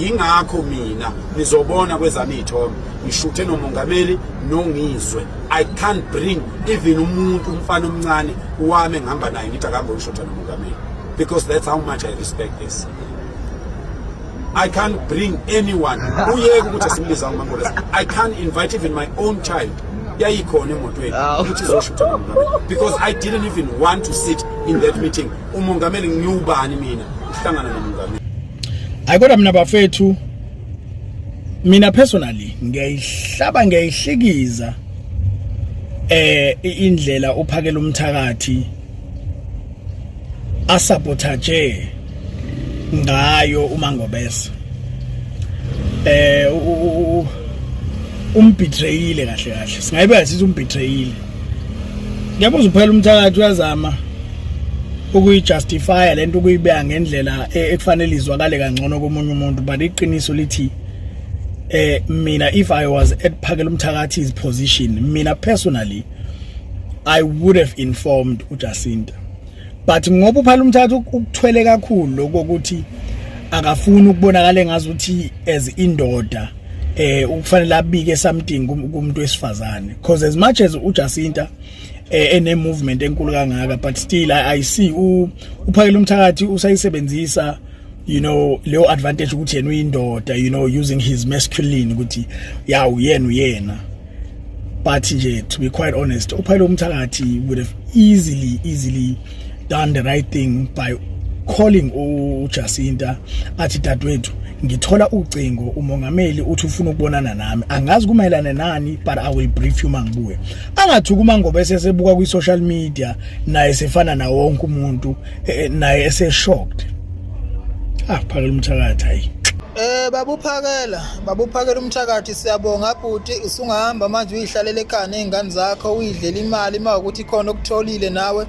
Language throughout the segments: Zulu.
ingakho mina nizobona kwezami ithombe ngishuthe nomongameli nongizwe. I can't bring even umuntu umfana omncane wami ngihamba naye ngithi akambe ushutha nomongameli, because that's how much I respect this. I can't bring anyone. I can't invite even my own child. Because I didn't even want to sit in that meeting. I got mina bafethu, mina personally ngiyayihlikiza indlela uphakela umthakathi asabotage ngayo uMangobese. Umbetrayile kahle kahle. Singayibe sithi umbetrayile. Ngiyabuza uphela umthakathi uyazama ukuyijustify lento ukuyibeka ngendlela ekufanele izwakale kangcono komunye umuntu, but iqiniso lithi mina if I was at phakela umthakathi's position, mina personally I would have informed uJacinta. But ngoba uphala umthatha ukuthwele kakhulu lokuthi akafuni ukubonakala ngazuthi as indoda ukufanele abike something kumuntu wesifazane, because as much as uJacinta ene movement enkulu kangaka, but still I see uphakela umthakathi usayisebenzisa, you know, leyo advantage ukuthi yena uyindoda, you know, using his masculine ukuthi ya uyena. But nje, to be quite honest, uphakela umthakathi would have easily done the right thing by calling uJacinta athi dadwethu ngithola ucingo umongameli uthi ufuna ukubonana nami, angazi kumayelana nani, but I will brief you mangibuye. Angathi uMangobese esebuka kwi social media naye sefana na wonke umuntu naye ese shocked. Phakela umthakathi hayi. Babuphakela umthakathi, siyabonga bhuti, usungahamba manje uyihlalele ekhaya nezingane zakho, uyidlela imali makuthi khona okutholile nawe.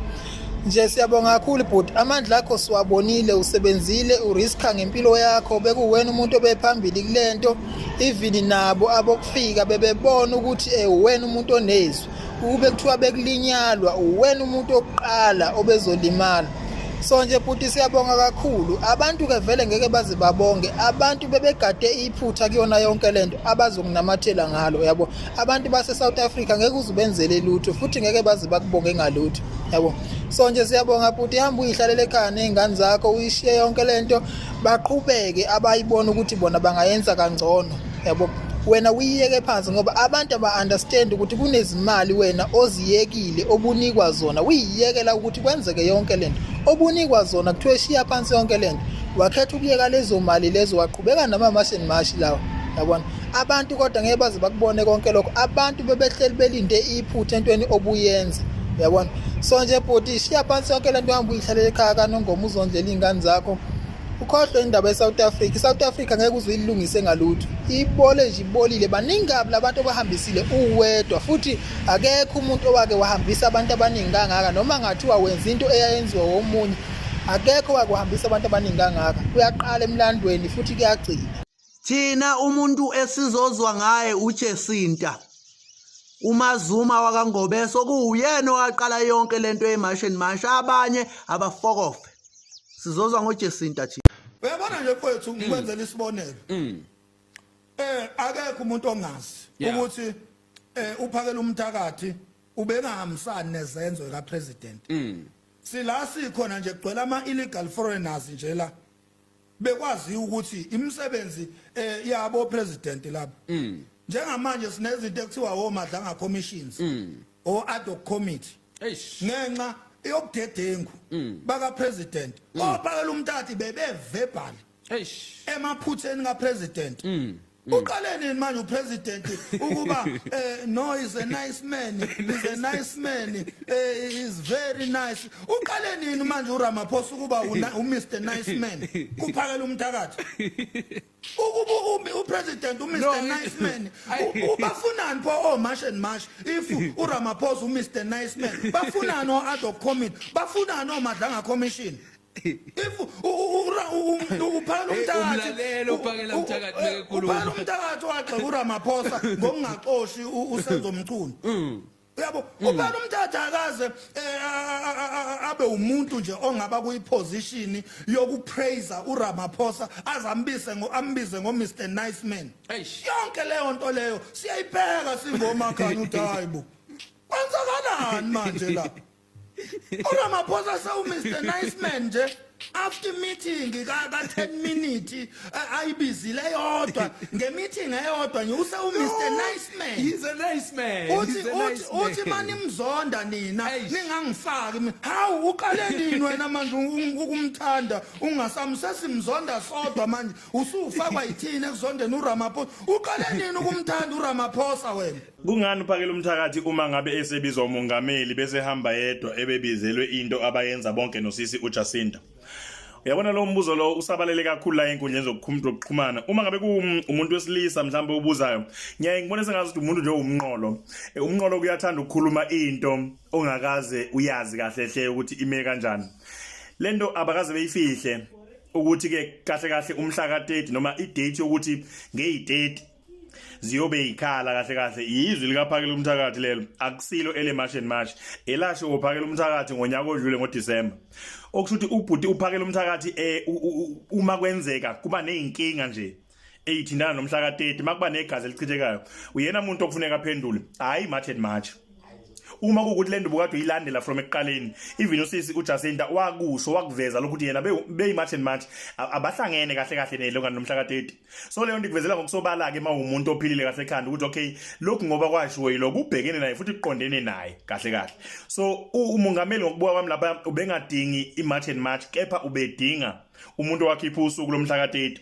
Nje siyabonga kakhulu bhuti, amandla akho siwabonile, usebenzile, uriska ngempilo yakho, bekuwena umuntu obephambili kulento, even nabo abokufika bebebona ukuthi uwena umuntu onezwi, ube kuthiwa bekulinyalwa uwena umuntu oqala obezolimala. So nje bhuti siyabonga kakhulu, abantu ke vele ngeke baze babonge, abantu bebegade iphutha kuyona yonke lento abazokunamathela ngalo, yabo. Abantu base South Africa ngeke uzubenzele lutho futhi ngeke baze bakubonge ngalutho, yabo. So nje siyabonga bhuti, hamba uyihlalele ekhaya nezingane zakho, uyishiye yonke lento, baqhubeke abayibona ukuthi bona bangayenza kangcono, yabo. Wena uyiyeke phansi ngoba abantu aba-understand ukuthi kunezimali wena oziyekile obunikwa zona, uyiyekela ukuthi kwenzeke yonke lento obunikwa zona, kuthiwe eshiya phansi yonke lento, wakhetha ukuyeka lezo mali lezo, waqhubeka namamashini lawo, yabona. Abantu kodwa ngeke baze bakubone konke lokho, abantu bebehleli belinde iphutha entweni obuyenza, yabona. So nje bhuti, shiya phansi yonke lento, hamba uyihlalele ekhaya kaNongoma uzondlela izingane zakho. Ukhohlwe indaba eSouth Africa. South Africa ngeke uzuyilungise ngalutho. Ibole nje ibolile, baningi abantu abahambisile uwedwa, futhi akekho umuntu owake wahambisa abantu abaningi kangaka, noma ngathiwa wenza into eyayenziwa womunye, akekho wake wahambisa abantu abaningi kangaka. Kuyaqala emlandweni futhi kuyagcina. Thina umuntu esizozwa ngaye uJacinta uMazuma wakaNgobese, okuyena owaqala yonke lento eMashini Masha, abanye abafokofe. Sizozwa ngoJacinta thina. Uyabona nje mfowethu, ngikwenzela isibonelo. Akekho umuntu ongazi ukuthi uphakela umthakathi ubengahambisani nezenzo ka president. Sila sikhona nje kugcwele ama illegal foreigners nje la. Bekwazi ukuthi imisebenzi yabo president lapha. Njengamanje sinezinto ekuthiwa omadlanga commissions o ad hoc committee. Ngenxa yobudedengu baka president ophakela umthathi bebe verbal emaphutheni ka president. Uqale nini manje upresident ukuba no is a nice man, is very nice. Uqale nini manje uRamaphosa ukuba uMr nice man kuphakela umthakathi? Upresident uMr nice man ubafunani pho Mashini Masha if uRamaphosa uMr nice man bafunani o-ad hoc committee, bafunani omadlanga commission? If uphakela umthakathi wakhe uRamaphosa ngokungaqoshi uSenzo Mchunu, uyabo ubani umthatha akaze abe umuntu nje ongaba kuyiposition yokupraise uRamaphosa azambize ngo Mr Nice Man yonke leyo nto leyo siyayibheka singomakhanya uthi hayibo kwenzakalani manje la uRamaphosa sa Mr Nice Man nje after meeting ka 10 minutes ayibizile yodwa ngemeeting eyodwa nje use Mr Nice Man. He's a nice man. uthi mani mzonda nina ningangifaki hawu uqale nini wena manje ukumthanda ungasamsesimzonda sodwa manje usufakwa yithini ekuzondeni uRamaphosa uqale nini ukumthanda uRamaphosa wena. Kungani uphakela umthakathi uma ngabe esebizwa umongameli bese hamba yedwa ebebizelwe into abayenza bonke nosisi uJacinta? Uyabona lo mbuzo lo usabalele kakhulu la enkundleni zokuxhumana. Uma ngabe umuntu wesilisa mhlawumbe ubuzayo, ngiyaye ngibone sengathi umuntu nje umnqolo. Umnqolo kuyathanda ukukhuluma into ongakaze uyazi kahle hle ukuthi ime kanjani. Lento abakaze beyifihle ukuthi ke kahle umhla ka30 noma idate yokuthi ngeyi30 ziyobe ikhala kahle izwi likaphakela umthakathi lelo akusilo ele march and march elasho uphakela umthakathi ngonyaka odlule ngoDisemba okusuthi ubhuti uphakela umthakathi uma kwenzeka kuba nezinkinga nje eyithindana nomhla ka30 makuba negazi elichithekayo uyena umuntu okufuneka aphendule hayi march and march. Uma kuukuthi lento bukade uyilandela from ekuqaleni even usisi uJacinta wakusho wakuveza lokuthi yena beyi march and march abahlangene kahle nelokani nomhla ka30. So leyo nto ikuvezela ngokusobala ke umuntu ophilile kahle ekhanda ukuthi okay lokhu ngoba kwashiwo yiloko ubhekene naye futhi uqondene naye kahle. So umongameli ngokubuka kwami lapha ubengadingi imarch and march kepha ubedinga umuntu owakhipha usuku lomhla ka30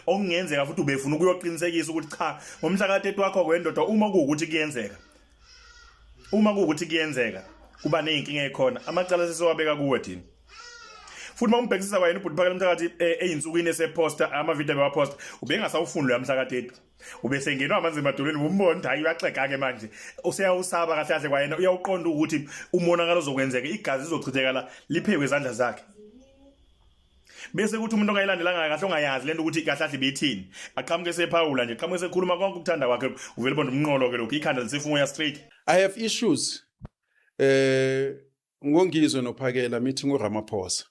okungenzeka futhi ubefuna ukuyoqinisekisa ukuthi cha ngomhla ka30 wakho kwendoda uma kuukuthi kuyenzeka kuba nezinkinga ekhona amacala sesowabeka kuwe thina futhi mawumbhekisisa wayena ubhuti phakela umthakathi eyinsukwini eseposta ama-video bewaposta ubengasawufuni mhla ka30 ubesengenwa amanzi emadolweni umbona hayi uyaxega ke manje useyawusaba kahle kwayena uyawuqonda ukuthi umonakalo ozokwenzeka igazi lizochithekala liphekwe izandla zakhe bese kuthi umuntu ongayilandelanga kahle ongayazi lento ukuthi kahle bethini aqhamuke sephawula nje aqhamuke sekhuluma konke ukuthanda kwakhe uvele bonke umnqolo ke lokho ikhanda lisefunwa straight. I have issues ngongizwe nophakela meeting uRamaphosa.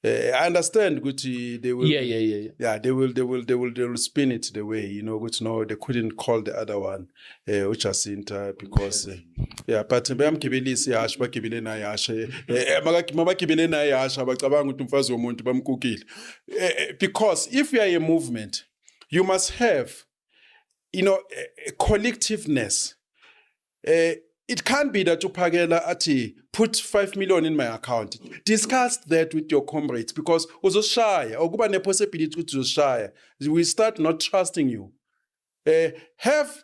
I understand ukuthi they will they will spin it the way which no they couldn't call the other one uJacinta because but bayamgibelisa ihashe bagibele naye ihashe mabagibele naye ihashe abacabanga ukuthi umfazi womuntu bamkukile because if you are a movement you must have a collectiveness. It can't be that uphakela ati put 5 million in my account. Discuss that with your comrades because uzoshaya okuba ne possibility ukuthi uzoshaya. We start not trusting you. Have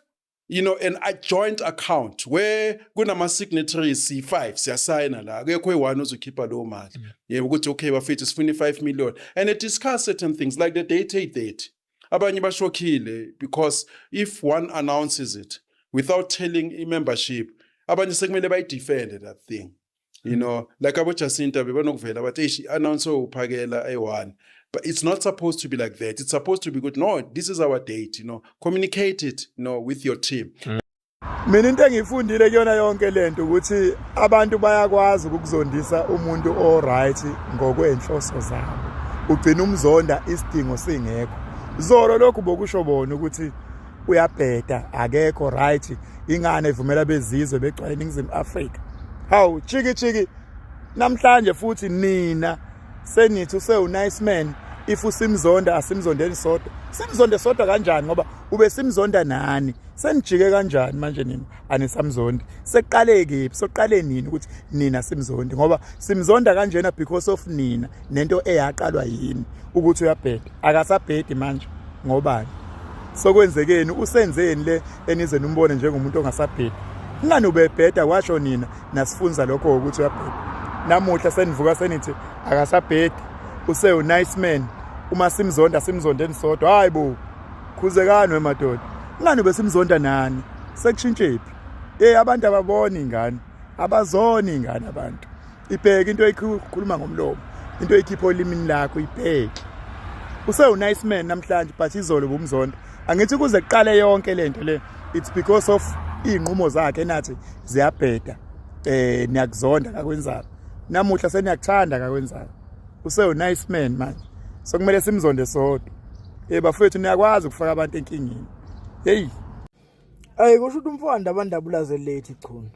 an joint account where kunama signatories C5 siyasayina la akekho one ozokhipha lo mali. Ukuthi okay bafethu sifuna 5 million and discuss certain things like the date. Abanye bashokile because if one announces it without telling a membership abanye sekumele bayidefend that thing like aboJacinta bebanokuvela bathi she announce uphakela a1 but it's not supposed to be like that. It's supposed to be good. No, this is our date, communicate it with your team. Mina into engifundile kuyona yonke lento ukuthi abantu bayakwazi ukuzondisa umuntu o right ngokwenhloso zabo ugcina umzonda isidingo singekho zolo lokhu bokusho bona ukuthi uyabheda akekho right ingane ivumela bezizwe begcwele eNingizimu Afrika. Hawu chiki namhlanje futhi nina senithi use nice man if usimzonda asimzondeni sodwa simzonde sodwa kanjani ngoba ube simzonda nani senijike kanjani manje nina anisamzondi seqale kephi soqale nini ukuthi nina simzondi ngoba simzonda kanjena because of nina nento eyaqalwa yini ukuthi uyabheda akasabhedi manje ngobani sokwenzekeni usenzeni le enizeni umbone njengomuntu ongasabhedi ngani ubebheda washo nina nasifunza lokho ukuthi uyabheda namuhla senivuka senithi akasabhedi use u nice man uma simzondeni sodwa hayibo khuzekani wemadoda ngani besimzonda nani sekushintshepi abantu ababona ingane abazoni ingane abantu ibheke into eyikhuluma ngomlomo into eyikhipha olimini lakho ibheke use u nice man namhlanje but izolo bomzonda angithi kuze kuqale yonke lento le it's because of iy'nqumo zakhe nathi ziyabheda niyakuzonda kakwenzayo namuhla seniyakuthanda kakwenzayo use-nice man manje so kumele simzonde sodwa bafowethu niyakwazi ukufaka abantu enkingeni heyi ayi kusho ukuthi umfowanda abantu ulaze late ichunu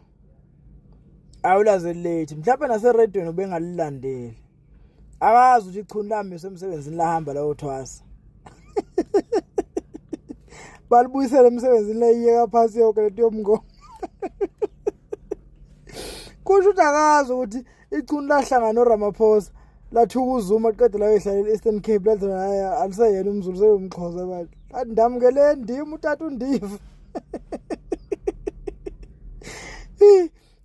awulaze late mhlawumbe naseredweni ubengalilandeli akazi ukuthi ichunu lami emsebenzini lahamba lawo thwasa balibuyisela emsebenzini layiyeka phasi yonke lento yomngoma kusho ukuthi akazi ukuthi ichunu lahlangana noRamaphosa lathuka uZuma qede la ehlala eEastern Cape lathi haya alisayena umZulu seyumxhosa bathi athi ndamukele ndimi utata undiva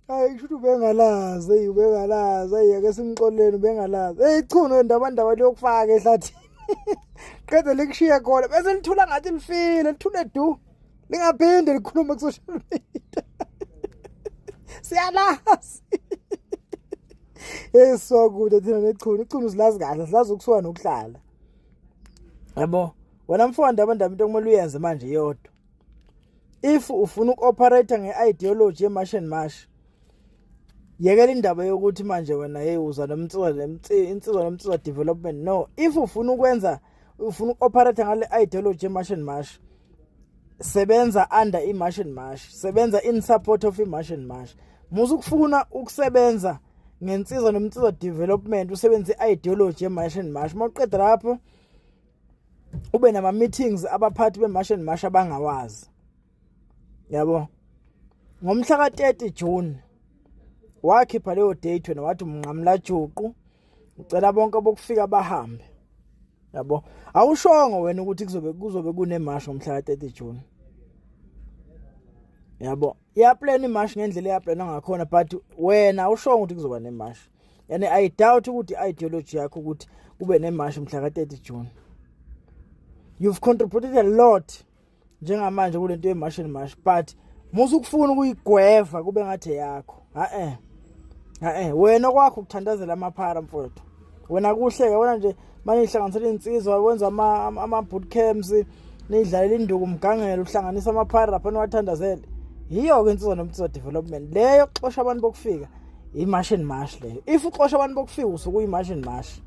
hayi kusho ubengalazi ayike simxoleni ubengalazi ichunu ndabandaba lokufaka ehlathini qede likushiya khona bese lithula ngathi lifile lithule du lingaphinde likhuluma ku social media siyalazi sokude thina nechunu silazi kahle silazi ukusuka nokuhlala yabo wena mfowanda abandaba into kumele uyenze manje yodwa if ufuna uku-operate nge-ideology ye-mash and mash yekela indaba yokuthi manje wena uza insizwa development no if ufuna uku-operate ngale ideology ye-mash and mash sebenza under i-mash and mash sebenza in support of i-mash and mash musu ukufuna ukusebenza ngensizwa development usebenze i-ideology ye-mash and mash mawuqeda lapho ube nama meetings abaphathi be-mash and mash abangawazi yabo ngomhla ka-30 June wakhipha leyo date wena wathi mnqamla juqu ucela bonke bokufika bahambe yabo awushongo wena ukuthi kuzobe kunemarsh ngomhla ka-30 June yabo iyaplan imarsh ngendlela iyaplanwa ngakhona but wena awushongo ukuthi kuzoba nemarsh yani I doubt ukuthi ideology yakho ukuthi kube nemarsh mhla ka-30 June you've contributed a lot njengamanje kulento ye-mash and mash but musu ukufuna ukuyigweva kube ngathi yakho wena kwakho ukuthandazela amaphara mfowethu wena kuhleke wena nje manje ihlanganisela insizwa wenza ama bootcamps nidlalela induku umgangelo uhlanganisa amaphara lapha niwathandazele yiyo ke insizwa nomtsizwa development leyo xoxa abantu bokufika i-mash and mash leyo if uxosha abantu bokufika usuku i-mash and mash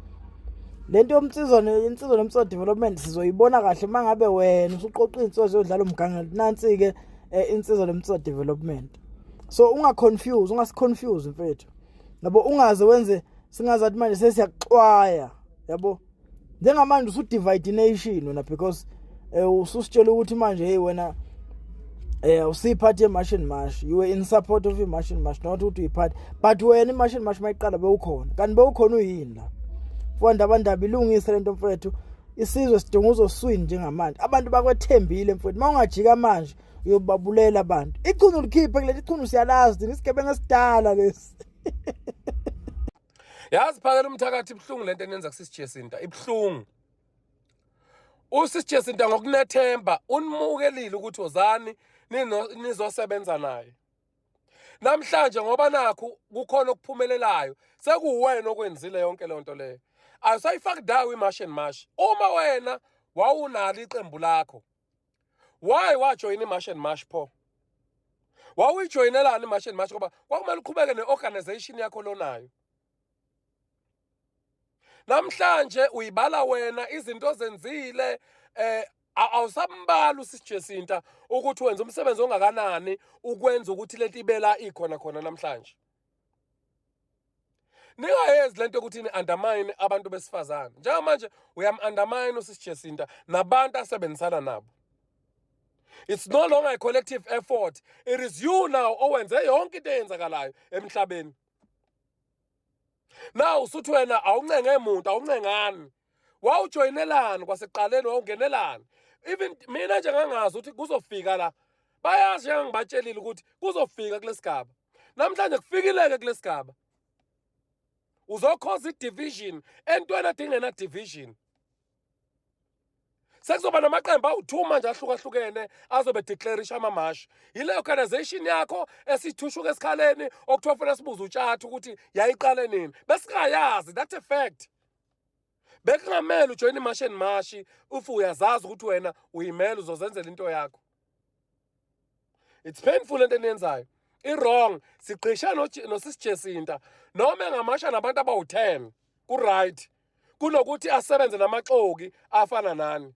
lento yomtsizwa nomtsizwa development sizoyibona kahle mangabe wena usuqoqa insizwa zodlala umgangelo nansi ke insizwa nomtsizwa development so ungasiconfuse mfethu yabo ungaze wenze singazathi manje sesiyaxwaya yabo njengamanje usudivide nation wena because ususitshela ukuthi manje hey wena usiphathi ye-mash and mash you were in support of i-mash and mash not ukuthi uyiphathi but wena i-mash and mash mayiqala bewukhona kanti bewukhona uyini la mfowanda abandaba ilungise lento mfethu isizwe sidinga uzoswini njengamanje abantu bakwethembile mfethu mawungajika manje uyobabulela abantu ichunu likhiphe kuleli ichunu siyalazi thina isigebengu esidala lesi yazi phakela umthakathi ibhlungu lento enenza kusisijesinta ibhlungu usisijesinta ngokunethemba unimukelile ukuthi ozani nizosebenza naye namhlanje ngoba nakho kukhona okuphumelelayo sekuwena okwenzile yonke le nto leyo ayisayifaki dawo i-mash and mash uma wena wawunalo iqembu lakho why wajoyina i-mash and mash pho wawuyijoyinelani i-mash and mash ngoba kwakumele uqhubeke ne-organization yakho lonayo namhlanje uyibala wena izinto zenzile awusambala usisijesinta ukuthi wenza umsebenzi ongakanani ukwenza ukuthi lento ibela ikhona khona namhlanje ningayenzi lento ukuthi ni-undermine abantu besifazane njengamanje uyam-undermine usisijesinta nabantu asebenzisana nabo it's no longer a collective effort it is you now owenze yonke into eyenzakalayo emhlabeni now usuthi wena awuncenge muntu awuncengani wawujoyinelani kwasekuqaleni wawungenelani even mina nje ngangazi ukuthi kuzofika la bayazi njengangibatshelile ukuthi kuzofika kulesigaba namhlanje kufikileke kulesigaba uzokhoza i-division entweni adingena division sekuzoba namaqembu awu-2 manje ahlukahlukene azobe declarisha amamashi yile organization yakho esithushuka esikhaleni okuthiwa funa sibuze utshatha ukuthi yayiqale nini besingayazi that's a fact bekungamele ujoyine i-mash and mash ufu uyazazi ukuthi wena uyimele uzozenzela into yakho it's painful into eniyenzayo. I-wrong sigqisha nosisi Jacinta noma engamasha nabantu abawu-10 ku-right kunokuthi asebenze namaxoki afana nani.